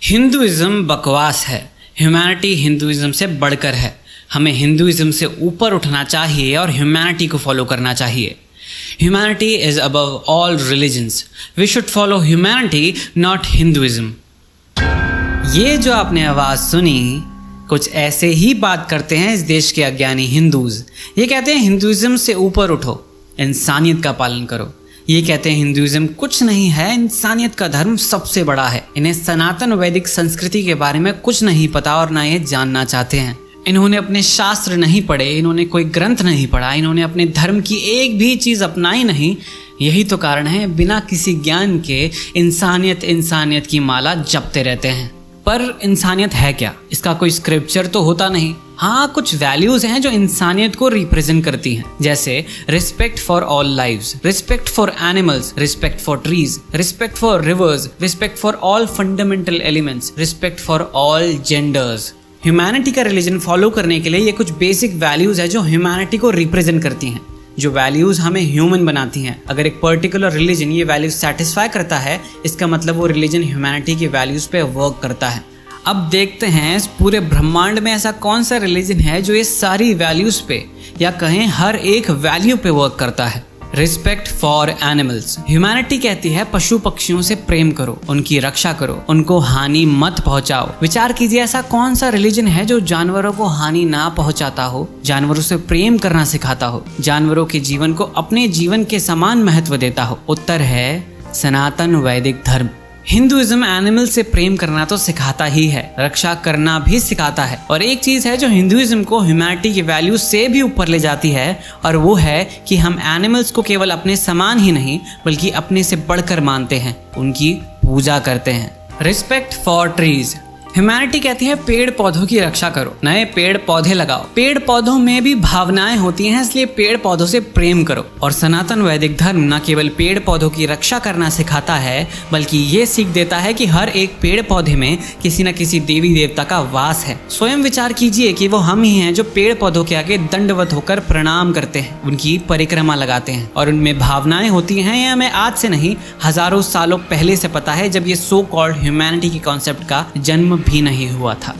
Hinduism बकवास है। Humanity Hinduism से बढ़कर है। हमें हिंदुइज्म से ऊपर उठना चाहिए और ह्यूमैनिटी को फॉलो करना चाहिए। Humanity is above all religions. We should follow humanity, not Hinduism. ये जो आपने आवाज़ सुनी, कुछ ऐसे ही बात करते हैं इस देश के अज्ञानी हिंदूज। ये कहते हैं हिंदुइज्म से ऊपर उठो, इंसानियत का पालन करो। ये कहते हैं हिंदुइज्म कुछ नहीं है, इंसानियत का धर्म सबसे बड़ा है। इन्हें सनातन वैदिक संस्कृति के बारे में कुछ नहीं पता और ना ये जानना चाहते हैं। इन्होंने अपने शास्त्र नहीं पढ़े, इन्होंने कोई ग्रंथ नहीं पढ़ा, इन्होंने अपने धर्म की एक भी चीज़ अपनाई नहीं। यही तो कारण है बिना किसी ज्ञान के इंसानियत की माला जपते रहते हैं। पर इंसानियत है क्या? इसका कोई स्क्रिप्चर तो होता नहीं। हाँ, कुछ वैल्यूज हैं जो इंसानियत को रिप्रेजेंट करती हैं, जैसे respect for all lives, respect for animals, respect for trees, respect for reverse, respect for all fundamental elements, respect for all genders. Humanity का रिलीजन फॉलो करने के लिए ये कुछ बेसिक वैल्यूज है जो ह्यूमैनिटी को रिप्रेजेंट करती हैं, जो वैल्यूज हमें ह्यूमन बनाती हैं। अगर एक पर्टिकुलर रिलीजन ये वैल्यूज सेटिस्फाई करता है, इसका मतलब वो रिलीजन ह्यूमैनिटी की वैल्यूज पे वर्क करता है। अब देखते हैं इस पूरे ब्रह्मांड में ऐसा कौन सा रिलीजन है जो ये सारी वैल्यूज पे, या कहें हर एक वैल्यू पे वर्क करता है। Respect for animals. ह्यूमैनिटी कहती है पशु पक्षियों से प्रेम करो, उनकी रक्षा करो, उनको हानि मत पहुंचाओ। विचार कीजिए, ऐसा कौन सा रिलीजन है जो जानवरों को हानि ना पहुंचाता हो, जानवरों से प्रेम करना सिखाता हो, जानवरों के जीवन को अपने जीवन के समान महत्व देता हो? उत्तर है सनातन वैदिक धर्म। हिंदुइज्म एनिमल से प्रेम करना तो सिखाता ही है, रक्षा करना भी सिखाता है। और एक चीज है जो हिंदुइज्म को ह्यूमैनिटी की वैल्यू से भी ऊपर ले जाती है, और वो है कि हम एनिमल्स को केवल अपने समान ही नहीं बल्कि अपने से बढ़कर मानते हैं, उनकी पूजा करते हैं। Respect for trees. ह्यूमैनिटी कहती है पेड़ पौधों की रक्षा करो, नए पेड़ पौधे लगाओ। पेड़ पौधों में भी भावनाएं होती हैं, इसलिए पेड़ पौधों से प्रेम करो। और सनातन वैदिक धर्म न केवल पेड़ पौधों की रक्षा करना सिखाता है, बल्कि ये सीख देता है कि हर एक पेड़ पौधे में किसी न किसी देवी देवता का वास है। स्वयं विचार कीजिए कि वो हम ही हैं जो पेड़ पौधों के आगे दंडवत होकर प्रणाम करते हैं, उनकी परिक्रमा लगाते हैं, और उनमें भावनाएं होती हैं। यह हमें आज से नहीं, हजारों सालों पहले से पता है, जब ये सो कॉल्ड ह्यूमैनिटी के कॉन्सेप्ट का जन्म भी नहीं हुआ था।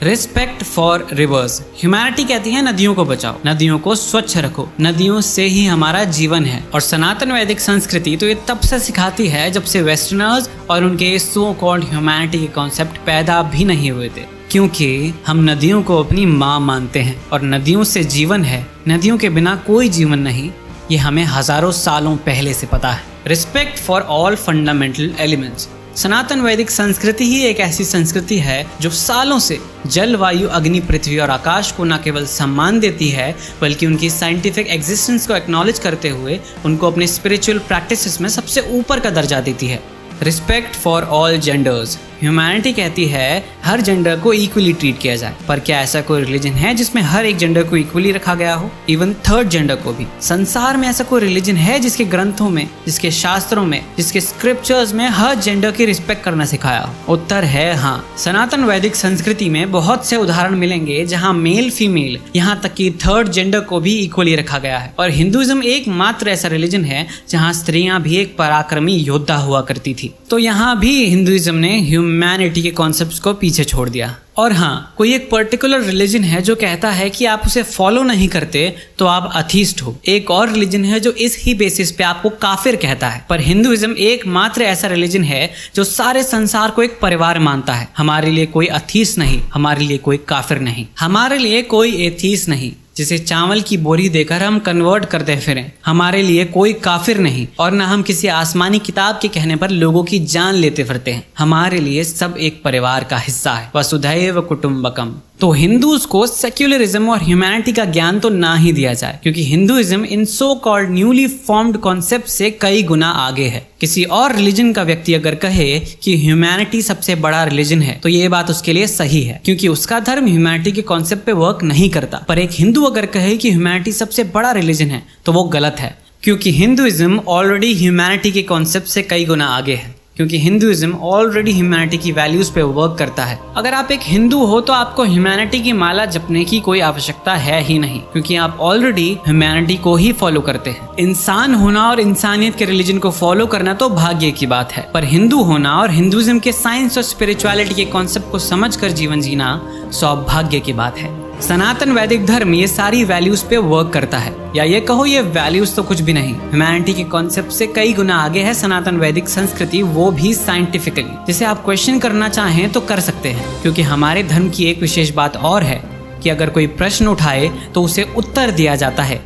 Respect for reverse. ह्यूमैनिटी कहती है नदियों को बचाओ, नदियों को स्वच्छ रखो, नदियों से ही हमारा जीवन है। और सनातन वैदिक संस्कृति तो ये तब से सिखाती है जब से वेस्टर्नर्स और उनके सो कॉल्ड ह्यूमैनिटी के कॉन्सेप्ट पैदा भी नहीं हुए थे, क्योंकि हम नदियों को अपनी माँ मानते हैं और नदियों से जीवन है, नदियों के बिना कोई जीवन नहीं। ये हमें हजारों सालों पहले से पता है। Respect for all fundamental elements. सनातन वैदिक संस्कृति ही एक ऐसी संस्कृति है जो सालों से जल, वायु, अग्नि, पृथ्वी और आकाश को न केवल सम्मान देती है, बल्कि उनकी साइंटिफिक एग्जिस्टेंस को एक्नॉलेज करते हुए उनको अपने स्पिरिचुअल प्रैक्टिसेस में सबसे ऊपर का दर्जा देती है। Respect for all genders. Humanity कहती है हर जेंडर को इक्वली ट्रीट किया जाए, पर क्या ऐसा कोई रिलीजन है जिसमें हर एक जेंडर को इक्वली रखा गया हो, इवन थर्ड जेंडर को भी? संसार में ऐसा कोई रिलीजन है जिसके ग्रंथों में, जिसके शास्त्रों में, जिसके स्क्रिप्चर्स में हर जेंडर की रिस्पेक्ट करना सिखाया हो? उत्तर है हाँ। सनातन वैदिक संस्कृति में बहुत से उदाहरण मिलेंगे जहाँ मेल, फीमेल, यहाँ तक कि थर्ड जेंडर को भी इक्वली रखा गया है। और हिंदुइज्म एकमात्र ऐसा रिलीजन है जहाँ स्त्रियां भी एक पराक्रमी योद्धा हुआ करती थी। तो यहाँ भी हिंदुइज्म ने ह्यूमैनिटी के कॉन्सेप्ट्स को पीछे छोड़ दिया। और हाँ, कोई एक पर्टिकुलर रिलीजन है जो कहता है कि आप उसे फॉलो नहीं करते तो आप अथीस्ट हो। एक और रिलीजन है जो इस ही बेसिस पे आपको काफिर कहता है। पर हिंदुइज्म एकमात्र ऐसा रिलीजन है जो सारे संसार को एक परिवार मानता है। हमारे लिए कोई अथीस्ट नहीं, हमारे लिए कोई काफिर नहीं, हमारे लिए कोई एथीस्ट नहीं जिसे चावल की बोरी देकर हम कन्वर्ट करते फिरें। हमारे लिए कोई काफिर नहीं, और न हम किसी आसमानी किताब के कहने पर लोगों की जान लेते फिरते हैं। हमारे लिए सब एक परिवार का हिस्सा है, वसुधैव कुटुंबकम। तो हिंदूज को सेक्युलरिज्म और ह्यूमैनिटी का ज्ञान तो ना ही दिया जाए, क्योंकि Hinduism in so called newly formed concept से कई गुना आगे है। किसी और रिलीजन का व्यक्ति अगर कहे कि ह्यूमैनिटी सबसे बड़ा रिलीजन है, तो ये बात उसके लिए सही है, क्योंकि उसका धर्म ह्यूमैनिटी के कॉन्सेप्ट पे वर्क नहीं करता। पर एक हिंदू अगर कहे कि ह्यूमैनिटी सबसे बड़ा रिलीजन है, तो वो गलत है, क्योंकि हिंदुइज्म ऑलरेडी ह्यूमैनिटी के कॉन्सेप्ट से कई गुना आगे है। क्योंकि हिंदुइज्म ऑलरेडी ह्यूमैनिटी की वैल्यूज पे वर्क करता है। अगर आप एक हिंदू हो तो आपको ह्यूमैनिटी की माला जपने की कोई आवश्यकता है ही नहीं, क्योंकि आप ऑलरेडी ह्यूमैनिटी को ही फॉलो करते हैं। इंसान होना और इंसानियत के रिलीजन को फॉलो करना तो भाग्य की बात है, पर हिंदू होना और हिंदुइज्म के साइंस और स्पिरिचुअलिटी के कॉन्सेप्ट को समझकर जीवन जीना सौभाग्य की बात है। सनातन वैदिक धर्म ये सारी वैल्यूज पे वर्क करता है, या ये कहो ये वैल्यूज तो कुछ भी नहीं, ह्यूमैनिटी के कॉन्सेप्ट से कई गुना आगे है सनातन वैदिक संस्कृति, वो भी साइंटिफिकली। जिसे आप क्वेश्चन करना चाहें तो कर सकते हैं, क्योंकि हमारे धर्म की एक विशेष बात और है कि अगर कोई प्रश्न उठाए तो उसे उत्तर दिया जाता है,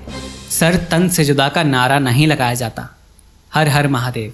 सर तन से जुदा का नारा नहीं लगाया जाता। हर हर महादेव।